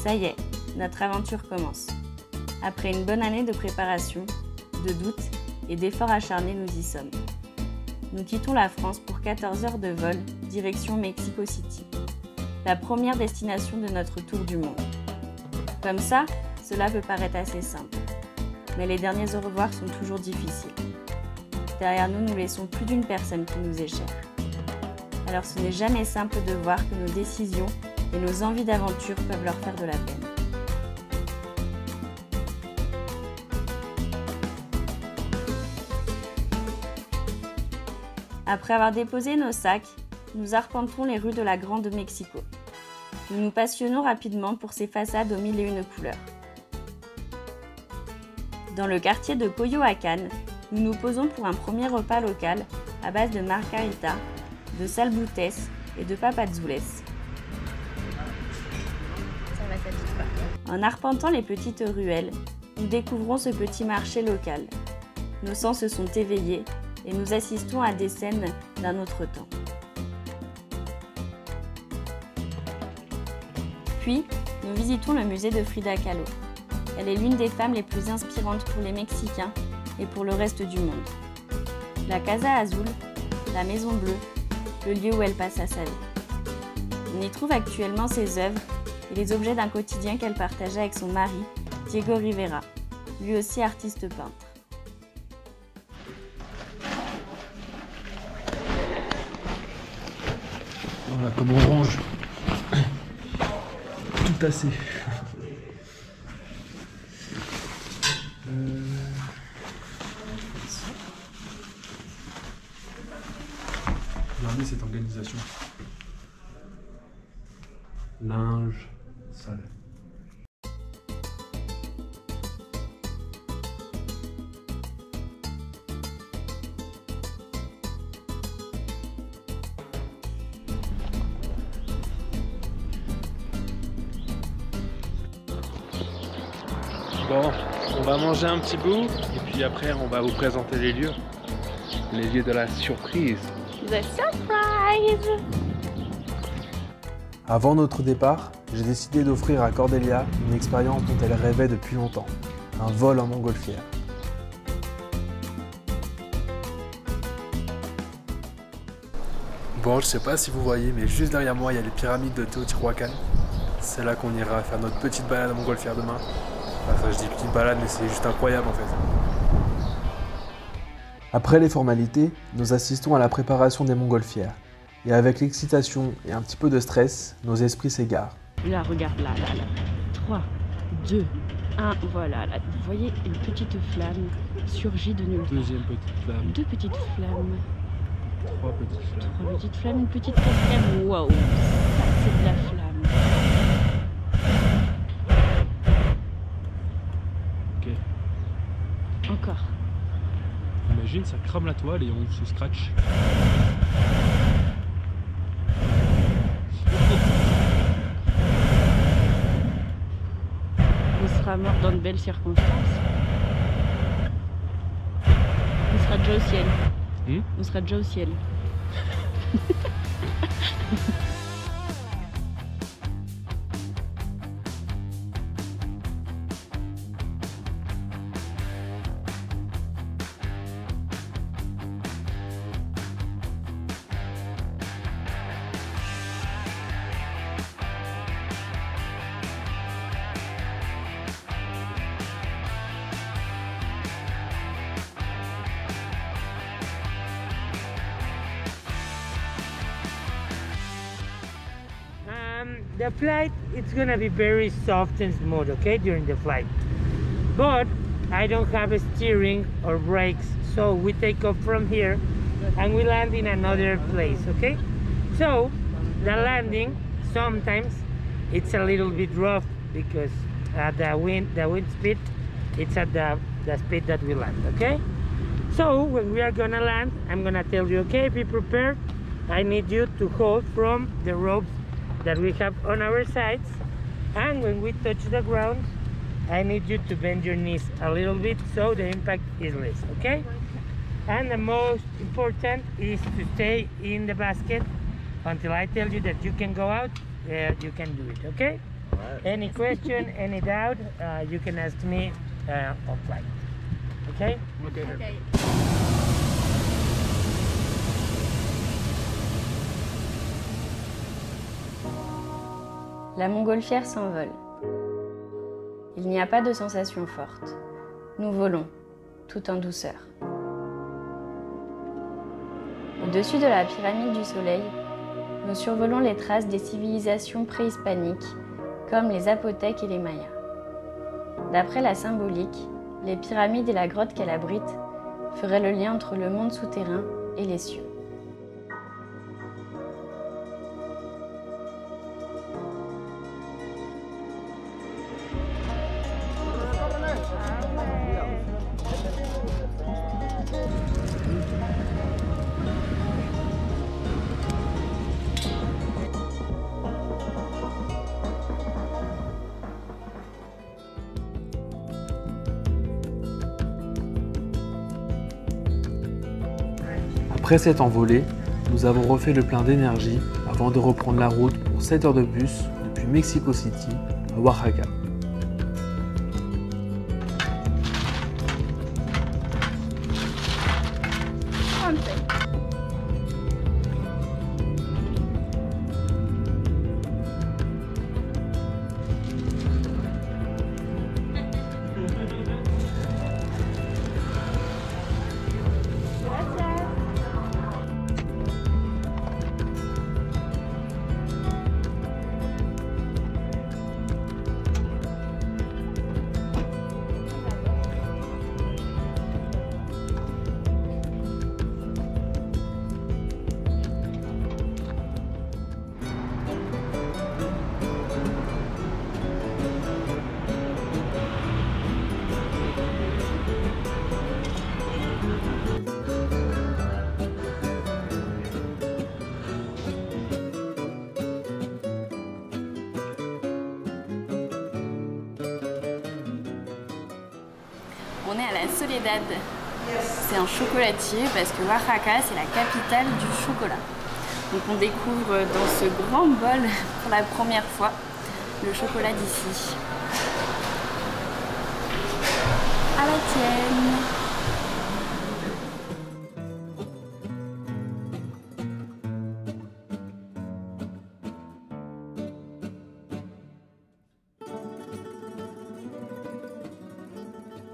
Ça y est, notre aventure commence. Après une bonne année de préparation, de doutes et d'efforts acharnés, nous y sommes. Nous quittons la France pour 14 heures de vol, direction Mexico City, la première destination de notre tour du monde. Comme ça, cela peut paraître assez simple, mais les derniers au revoir sont toujours difficiles. Derrière nous, nous laissons plus d'une personne qui nous est chère. Alors ce n'est jamais simple de voir que nos décisions et nos envies d'aventure peuvent leur faire de la peine. Après avoir déposé nos sacs, nous arpentons les rues de la Grande Mexico. Nous nous passionnons rapidement pour ces façades aux mille et une couleurs. Dans le quartier de Coyoacán, nous nous posons pour un premier repas local à base de margarita, de salbutes et de papazules. En arpentant les petites ruelles, nous découvrons ce petit marché local. Nos sens se sont éveillés et nous assistons à des scènes d'un autre temps. Puis, nous visitons le musée de Frida Kahlo. Elle est l'une des femmes les plus inspirantes pour les Mexicains et pour le reste du monde. La Casa Azul, la Maison Bleue, le lieu où elle passa sa vie. On y trouve actuellement ses œuvres et les objets d'un quotidien qu'elle partageait avec son mari, Diego Rivera, lui aussi artiste peintre. Voilà, comme on range tout tassé. Regardez cette organisation. Linge, salle. Bon, on va manger un petit bout et puis après on va vous présenter les lieux de la surprise. The surprise! Avant notre départ, j'ai décidé d'offrir à Cordélia une expérience dont elle rêvait depuis longtemps, un vol en montgolfière. Bon, je sais pas si vous voyez, mais juste derrière moi, il y a les pyramides de Teotihuacan. C'est là qu'on ira faire notre petite balade en montgolfière demain. Enfin, je dis petite balade, mais c'est juste incroyable en fait. Après les formalités, nous assistons à la préparation des montgolfières. Et avec l'excitation et un petit peu de stress, nos esprits s'égarent. Là, regarde, là. 3, 2, 1, voilà. Là, vous voyez, une petite flamme surgit de nulle part. Deuxième petite flamme. 2 petites flammes. 3 petites flammes. 3 petites flammes, une petite quatrième. Waouh, ça c'est de la flamme. Ok. Encore. Imagine, ça crame la toile et on se scratch. On sera mort dans de belles circonstances. On sera déjà au ciel. On sera déjà au ciel. The flight, it's gonna be very soft and smooth, okay, during the flight. But I don't have a steering or brakes, so we take off from here and we land in another place, okay? So the landing, sometimes it's a little bit rough because the wind speed, it's at the speed that we land, okay? So when we are gonna land, I'm gonna tell you, okay, be prepared. I need you to hold from the ropes that we have on our sides, and when we touch the ground, I need you to bend your knees a little bit so the impact is less, okay? And the most important is to stay in the basket until I tell you that you can go out. You can do it, okay? Any question, any doubt, you can ask me on flight. Okay? Okay. La montgolfière s'envole. Il n'y a pas de sensation forte. Nous volons, tout en douceur. Au-dessus de la pyramide du Soleil, nous survolons les traces des civilisations préhispaniques, comme les Aztèques et les Mayas. D'après la symbolique, les pyramides et la grotte qu'elle abrite feraient le lien entre le monde souterrain et les cieux. Après cette envolée, nous avons refait le plein d'énergie avant de reprendre la route pour 7 heures de bus depuis Mexico City à Oaxaca. On est à la Soledad. C'est un chocolatier parce que Oaxaca, c'est la capitale du chocolat. Donc on découvre dans ce grand bol pour la première fois le chocolat d'ici. À la tienne.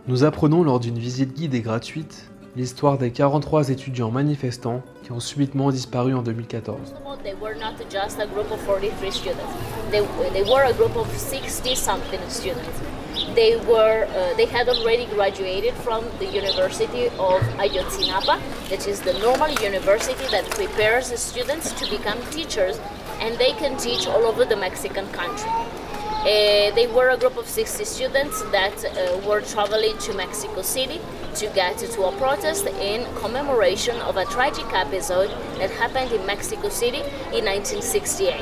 Nous apprenons lors d'une visite guidée gratuite l'histoire des 43 étudiants manifestants qui ont subitement disparu en 2014. They were not just a group of 43 students. They were a group of 60-something students. They had already graduated from the University of Ayotzinapa, that is the normal university that prepares the students to become teachers, and they can teach all over the Mexican country. They were a group of 60 students that were traveling to Mexico City to get to a protest in commemoration of a tragic episode that happened in Mexico City in 1968.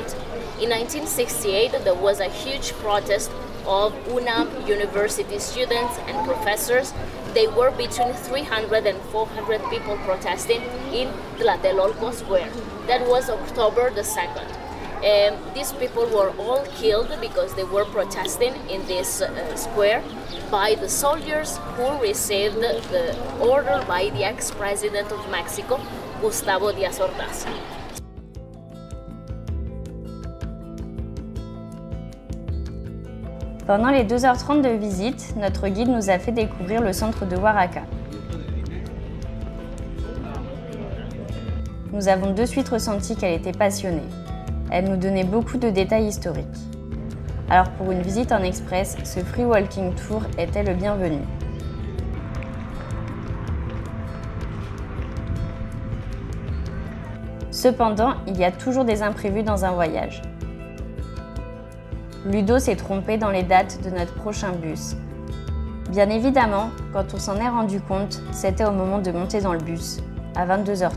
In 1968, there was a huge protest of UNAM university students and professors. They were between 300 and 400 people protesting in Tlatelolco Square. That was October the 2nd. These people were all killed because they were protesting in this square by the soldiers who received the order by the ex-president of Mexico, Gustavo Díaz Ordaz. Pendant les 2h30 de visite, notre guide nous a fait découvrir le centre de Oaxaca. Nous avons de suite ressenti qu'elle était passionnée. Elle nous donnait beaucoup de détails historiques. Alors pour une visite en express, ce free walking tour était le bienvenu. Cependant, il y a toujours des imprévus dans un voyage. Ludo s'est trompé dans les dates de notre prochain bus. Bien évidemment, quand on s'en est rendu compte, c'était au moment de monter dans le bus, à 22h30.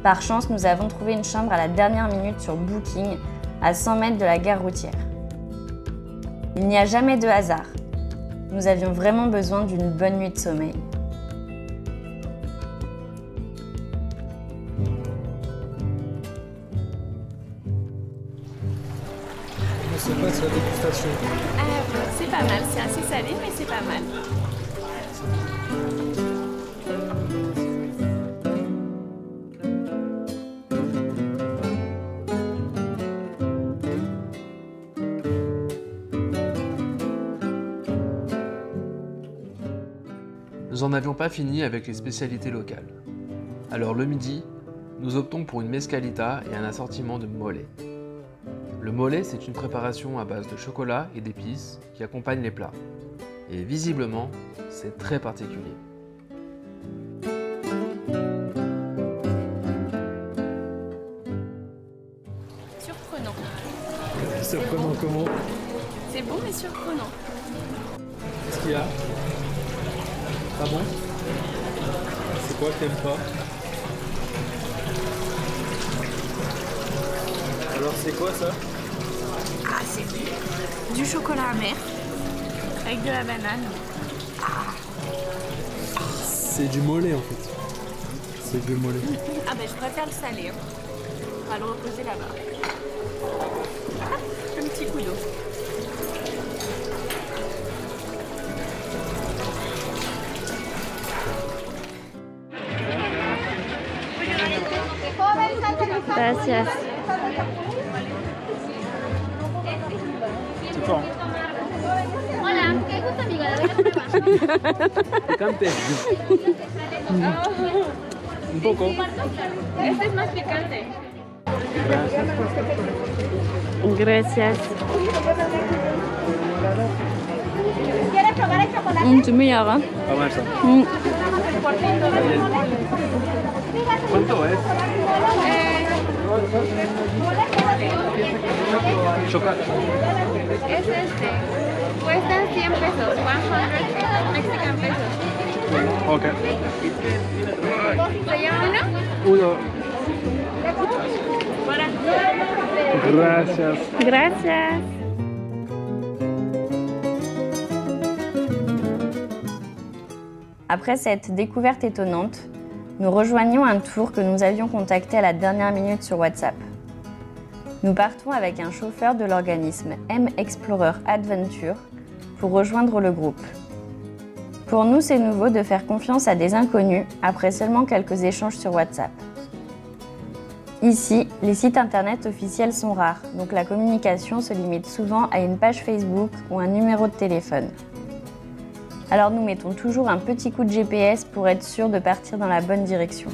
Par chance, nous avons trouvé une chambre à la dernière minute sur Booking, à 100 mètres de la gare routière. Il n'y a jamais de hasard. Nous avions vraiment besoin d'une bonne nuit de sommeil. sais pas, c'est la dégustation. C'est pas mal, c'est assez salé, mais c'est pas mal. Nous n'en avions pas fini avec les spécialités locales. Alors le midi, nous optons pour une mescalita et un assortiment de mole. Le mole, c'est une préparation à base de chocolat et d'épices qui accompagne les plats. Et visiblement, c'est très particulier. Surprenant. Surprenant comment? C'est bon mais surprenant. Qu'est-ce qu'il y a? Ah bon? C'est quoi que t'aimes pas? Alors c'est quoi ça? Ah, c'est du chocolat amer avec de la banane. C'est du mollet en fait. C'est du mollet. Ah ben je préfère le salé. Hein. On va le reposer là-bas. Un petit coup d'eau. Gracias. C'est fort. Hola, qué gusto amigo, le doy la prueba. Picante. Un poco. Este es más picante. Gracias. ¿Quieres probar el chocolate? C'est meilleur, hein? Pas mal ça. ¿Cuánto es? Chocolate. Es este. Cuesta 100 pesos, 100 Mexican pesos. Ok. ¿Se llama uno? Uno. Gracias. Gracias. Après cette découverte étonnante, nous rejoignons un tour que nous avions contacté à la dernière minute sur WhatsApp. Nous partons avec un chauffeur de l'organisme M-Explorer Adventure pour rejoindre le groupe. Pour nous, c'est nouveau de faire confiance à des inconnus après seulement quelques échanges sur WhatsApp. Ici, les sites internet officiels sont rares, donc la communication se limite souvent à une page Facebook ou un numéro de téléphone. Alors nous mettons toujours un petit coup de GPS pour être sûr de partir dans la bonne direction.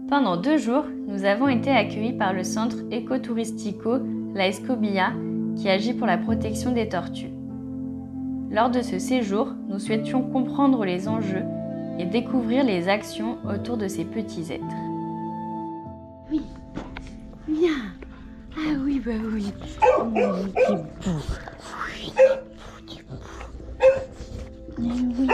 Pendant 2 jours, nous avons été accueillis par le centre écoturistico La Escobilla qui agit pour la protection des tortues. Lors de ce séjour, nous souhaitions comprendre les enjeux et découvrir les actions autour de ces petits êtres. Oui, viens. Ah oui, bah oui. Oui, t'es beau. Oui, t'es beau. Mais oui.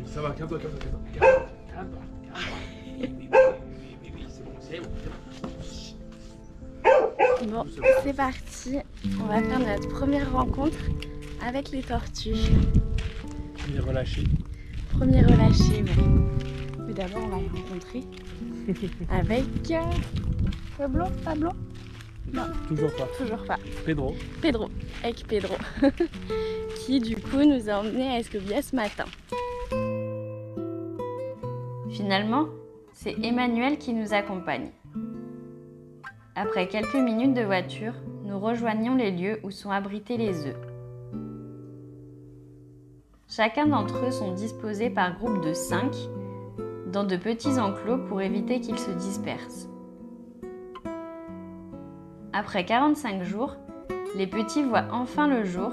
Ça va, calme-toi, calme-toi. Bon, c'est parti. On va faire notre première rencontre avec les tortues. Premier relâché. Premier relâché, ouais. Mais d'abord, on va les rencontrer avec Pablo. Pablo? Non, Toujours pas. toujours pas. Pedro. Pedro, avec Pedro, qui du coup nous a emmenés à Escobilla ce matin. Finalement, c'est Emmanuel qui nous accompagne. Après quelques minutes de voiture, nous rejoignons les lieux où sont abrités les œufs. Chacun d'entre eux sont disposés par groupe de 5 dans de petits enclos pour éviter qu'ils se dispersent. Après 45 jours, les petits voient enfin le jour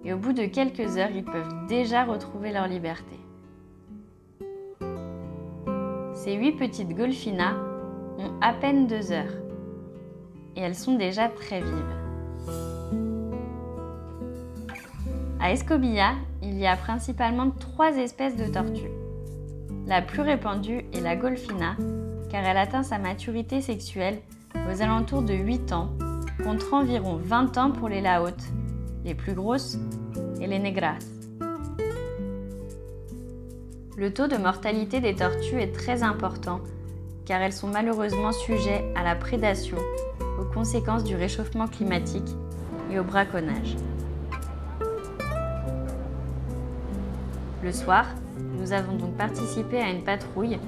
et au bout de quelques heures, ils peuvent déjà retrouver leur liberté. Ces 8 petites golfinas ont à peine 2 heures et elles sont déjà très vives. À Escobilla, il y a principalement 3 espèces de tortues. La plus répandue est la golfina, car elle atteint sa maturité sexuelle aux alentours de 8 ans, contre environ 20 ans pour les laotes, les plus grosses, et les negras. Le taux de mortalité des tortues est très important, car elles sont malheureusement sujettes à la prédation, aux conséquences du réchauffement climatique et au braconnage. Le soir, nous avons donc participé à une patrouille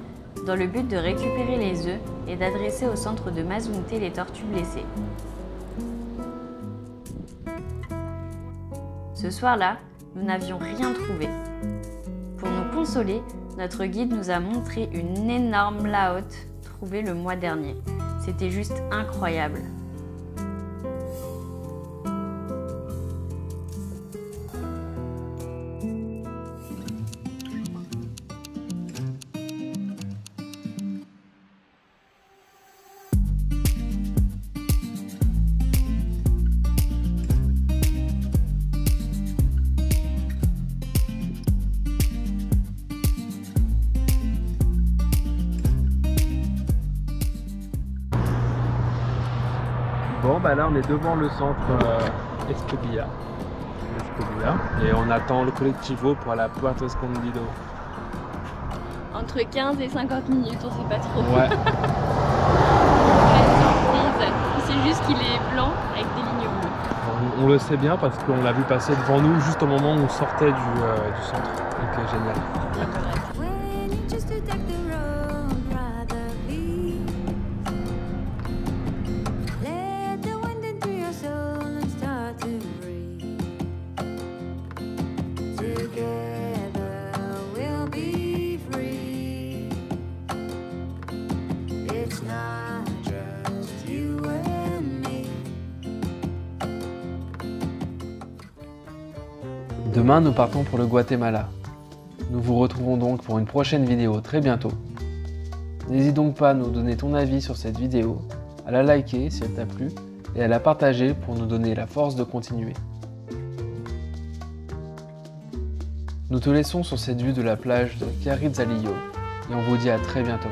dans le but de récupérer les œufs et d'adresser au centre de Mazunte les tortues blessées. Ce soir-là, nous n'avions rien trouvé. Pour nous consoler, notre guide nous a montré une énorme laote trouvée le mois dernier. C'était juste incroyable. Bon, bah là on est devant le centre Escobilla. Et on attend le collectivo pour aller à Puerto Escondido. Entre 15 et 50 minutes, on sait pas trop. Ouais. Surprise. C'est juste qu'il est blanc avec des lignes bleues. On le sait bien parce qu'on l'a vu passer devant nous juste au moment où on sortait du centre. Donc génial. Demain, nous partons pour le Guatemala. Nous vous retrouverons donc pour une prochaine vidéo très bientôt. N'hésite donc pas à nous donner ton avis sur cette vidéo, à la liker si elle t'a plu et à la partager pour nous donner la force de continuer. Nous te laissons sur cette vue de la plage de Carrizalillo et on vous dit à très bientôt.